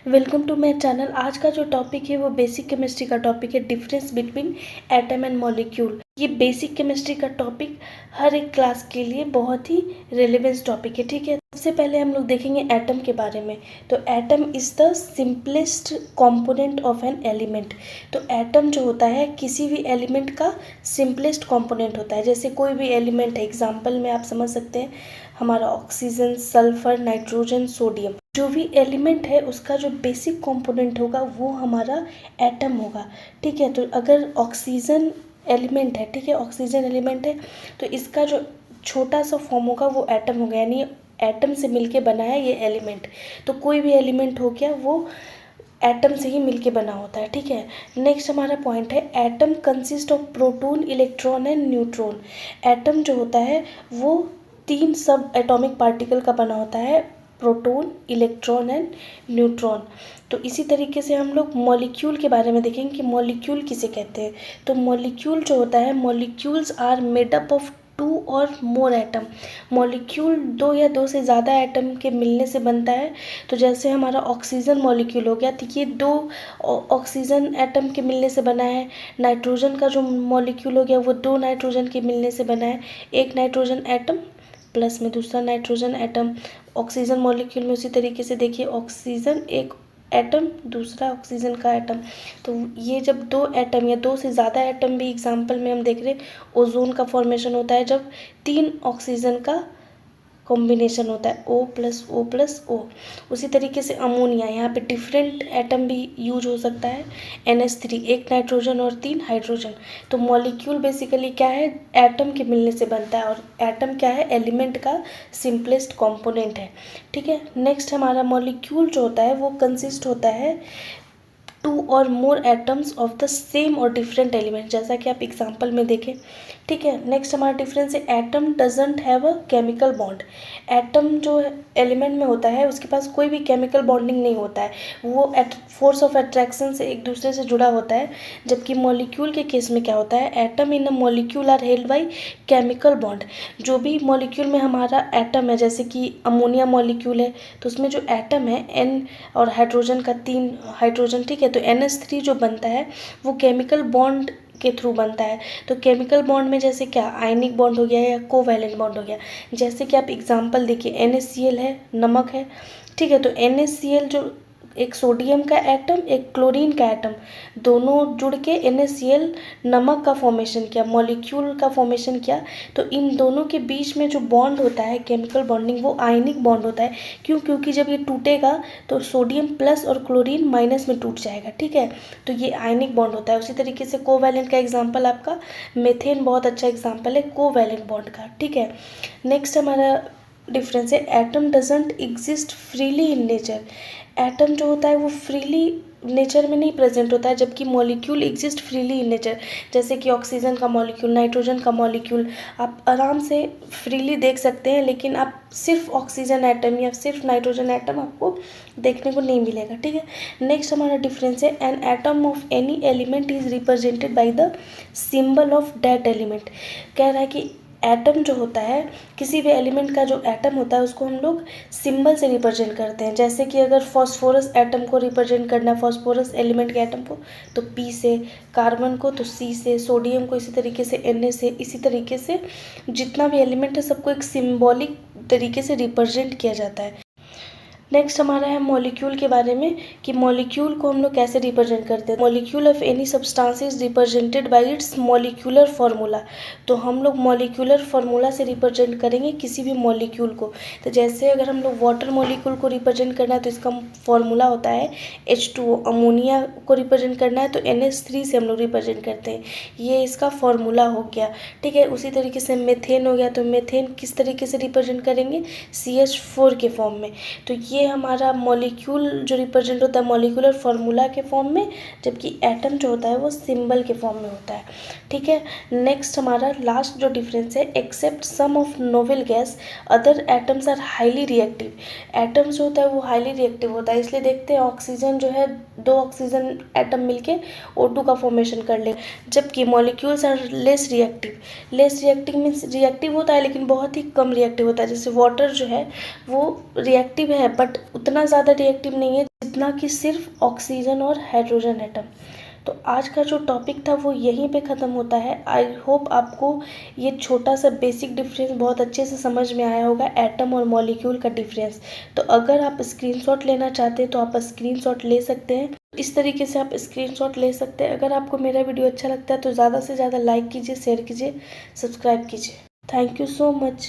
Welcome to my channel. आज का जो टॉपिक है वो बेसिक केमिस्ट्री का टॉपिक है, difference between atom and molecule. ये बेसिक केमिस्ट्री का टॉपिक हर एक क्लास के लिए बहुत ही रेलेवेंस टॉपिक है, ठीक है। सबसे पहले हम लोग देखेंगे एटम के बारे में। तो atom is the simplest component of an element. तो एटम जो होता है किसी भी एलिमेंट का सिंपलेस्ट कंपोनेंट होता है। जैसे कोई भी एलिमेंट है, एग्जाम्पल में आप समझ सकते हैं हमारा ऑक्सीजन, सल्फर, नाइट्रोजन, सोडियम। जो भी एलिमेंट है उसका जो बेसिक कंपोनेंट होगा वो हमारा एटम होगा, ठीक है। तो अगर ऑक्सीजन एलिमेंट है, ठीक है, ऑक्सीजन एलिमेंट है तो इसका जो छोटा सा फॉर्म होगा वो एटम होगा, यानी एटम से मिलके बना है ये एलिमेंट। तो कोई भी एलिमेंट हो गया वो एटम से ही मिलके बना होता है, ठीक है। नेक्स्ट हमारा पॉइंट है atom consist of proton, electron and neutron. Atom जो होता है वो 3 सब एटॉमिक पार्टिकल का बना होता है, प्रोटॉन, इलेक्ट्रॉन एंड न्यूट्रॉन। तो इसी तरीके से हम लोग मॉलिक्यूल के बारे में देखेंगे कि मॉलिक्यूल किसे कहते हैं। तो मॉलिक्यूल जो होता है, molecules are made up of 2 or more atom. Molecule 2 या 2 से ज़्यादा एटम के मिलने से बनता है। तो जैसे हमारा ऑक्सीजन मॉलिक्यूल हो गया तो ये 2 ऑक्सीजन एटम के मिलने से बना है। नाइट्रोजन का जो मॉलिक्यूल हो गया वो 2 नाइट्रोजन के मिलने से बना है। एक नाइट्रोजन एटम प्लस में दूसरा नाइट्रोजन एटम। ऑक्सीजन मॉलिक्यूल में उसी तरीके से देखिए, ऑक्सीजन एक एटम, दूसरा ऑक्सीजन का एटम। तो ये जब 2 एटम या 2 से ज़्यादा एटम भी, एग्जाम्पल में हम देख रहे हैं ओजोन का फॉर्मेशन होता है जब 3 ऑक्सीजन का कॉम्बिनेशन होता है, O प्लस O। उसी तरीके से अमोनिया, यहाँ पे डिफरेंट एटम भी यूज हो सकता है। NH3 एक नाइट्रोजन और 3 हाइड्रोजन। तो मॉलिक्यूल बेसिकली क्या है, एटम के मिलने से बनता है, और एटम क्या है, एलिमेंट का सिंपलेस्ट कंपोनेंट है, ठीक है। नेक्स्ट हमारा मॉलिक्यूल जो होता है वो कंसिस्ट होता है 2 or more atoms of the same और डिफरेंट एलिमेंट, जैसा कि आप एग्जाम्पल में देखें, ठीक है। नेक्स्ट हमारा डिफरेंस है atom doesn't have a chemical bond. Atom जो एलिमेंट में होता है उसके पास कोई भी केमिकल बॉन्डिंग नहीं होता है, वो फोर्स ऑफ अट्रैक्शन से एक दूसरे से जुड़ा होता है। जबकि मॉलिक्यूल के केस में क्या होता है, atom in a molecule are held by chemical bond. जो भी मॉलिक्यूल में हमारा एटम है, जैसे कि अमोनिया मॉलिक्यूल है तो उसमें जो एटम है N और हाइड्रोजन का 3 हाइड्रोजन, ठीक है। तो NH3 जो बनता है वो केमिकल बॉन्ड के थ्रू बनता है। तो केमिकल बॉन्ड में जैसे क्या, आयनिक बॉन्ड हो गया या कोवैलेंट बॉन्ड हो गया। जैसे कि आप एग्जांपल देखिए, NaCl है, नमक है, ठीक है। तो NaCl जो एक सोडियम का एटम, एक क्लोरीन का एटम, दोनों जुड़ के NaCl नमक का फॉर्मेशन किया, मॉलिक्यूल का फॉर्मेशन किया। तो इन दोनों के बीच में जो बॉन्ड होता है, केमिकल बॉन्डिंग, वो आयनिक बॉन्ड होता है। क्यों? क्योंकि जब ये टूटेगा तो सोडियम प्लस और क्लोरीन माइनस में टूट जाएगा, ठीक है। तो ये आयनिक बॉन्ड होता है। उसी तरीके से कोवैलेंट का एग्जाम्पल आपका मेथेन बहुत अच्छा एग्जाम्पल है कोवैलेंट बॉन्ड का, ठीक है। नेक्स्ट हमारा डिफरेंस है atom doesn't exist freely in nature. Atom जो होता है वो फ्रीली नेचर में नहीं प्रेजेंट होता है, जबकि molecule exist freely in nature. जैसे कि ऑक्सीजन का मॉलिक्यूल, नाइट्रोजन का मॉलिक्यूल आप आराम से फ्रीली देख सकते हैं, लेकिन आप सिर्फ ऑक्सीजन एटम या सिर्फ नाइट्रोजन एटम आपको देखने को नहीं मिलेगा, ठीक है। नेक्स्ट हमारा डिफरेंस है an atom of any element is represented by the symbol of that element. कह रहा है कि एटम जो होता है, किसी भी एलिमेंट का जो एटम होता है उसको हम लोग सिंबल से रिप्रेजेंट करते हैं। जैसे कि अगर फॉस्फोरस एटम को रिप्रेजेंट करना है, फॉस्फोरस एलिमेंट के एटम को, तो P से, कार्बन को तो C से, सोडियम को इसी तरीके से Na से। इसी तरीके से जितना भी एलिमेंट है सबको एक सिम्बॉलिक तरीके से रिप्रेजेंट किया जाता है। नेक्स्ट हमारा है मॉलिक्यूल के बारे में कि मॉलिक्यूल को हम लोग कैसे रिप्रेजेंट करते हैं। Molecule of any substance is represented by it's molecular formula. तो हम लोग मॉलिक्यूलर फार्मूला से रिप्रेजेंट करेंगे किसी भी मॉलिक्यूल को। तो जैसे अगर हम लोग वाटर मॉलिक्यूल को रिप्रेजेंट करना है तो इसका फार्मूला होता है H2O। अमोनिया को रिप्रेजेंट करना है तो NH3 से हम लोग रिप्रेजेंट करते हैं, ये इसका फार्मूला हो गया, ठीक है। उसी तरीके से मेथेन हो गया, तो मेथेन किस तरीके से रिप्रेजेंट करेंगे, CH4 के फॉर्म में। तो ये हमारा मॉलिक्यूल जो रिप्रेजेंट होता है मॉलिक्यूलर फार्मूला के फॉर्म में, जबकि एटम जो होता है वो सिंबल के फॉर्म में होता है, ठीक है। नेक्स्ट हमारा लास्ट जो डिफरेंस है, except some of noble gas other atoms are highly reactive. Atom जो होता है वो हाईली रिएक्टिव होता है, इसलिए देखते हैं ऑक्सीजन जो है 2 ऑक्सीजन एटम मिलके O2 का फॉर्मेशन कर ले, जबकि molecules are less reactive. Less reactive means reactive होता है लेकिन बहुत ही कम रिएक्टिव होता है। जैसे वाटर जो है वो रिएक्टिव है बट उतना ज़्यादा रिएक्टिव नहीं है जितना कि सिर्फ ऑक्सीजन और हाइड्रोजन एटम। तो आज का जो टॉपिक था वो यहीं पे ख़त्म होता है। आई होप आपको ये छोटा सा बेसिक डिफरेंस बहुत अच्छे से समझ में आया होगा, एटम और मॉलिक्यूल का डिफरेंस। तो अगर आप स्क्रीनशॉट लेना चाहते हैं तो आप स्क्रीनशॉट ले सकते हैं। इस तरीके से आप स्क्रीनशॉट ले सकते हैं। अगर आपको मेरा वीडियो अच्छा लगता है तो ज़्यादा से ज़्यादा लाइक कीजिए, शेयर कीजिए, सब्सक्राइब कीजिए। Thank you so much.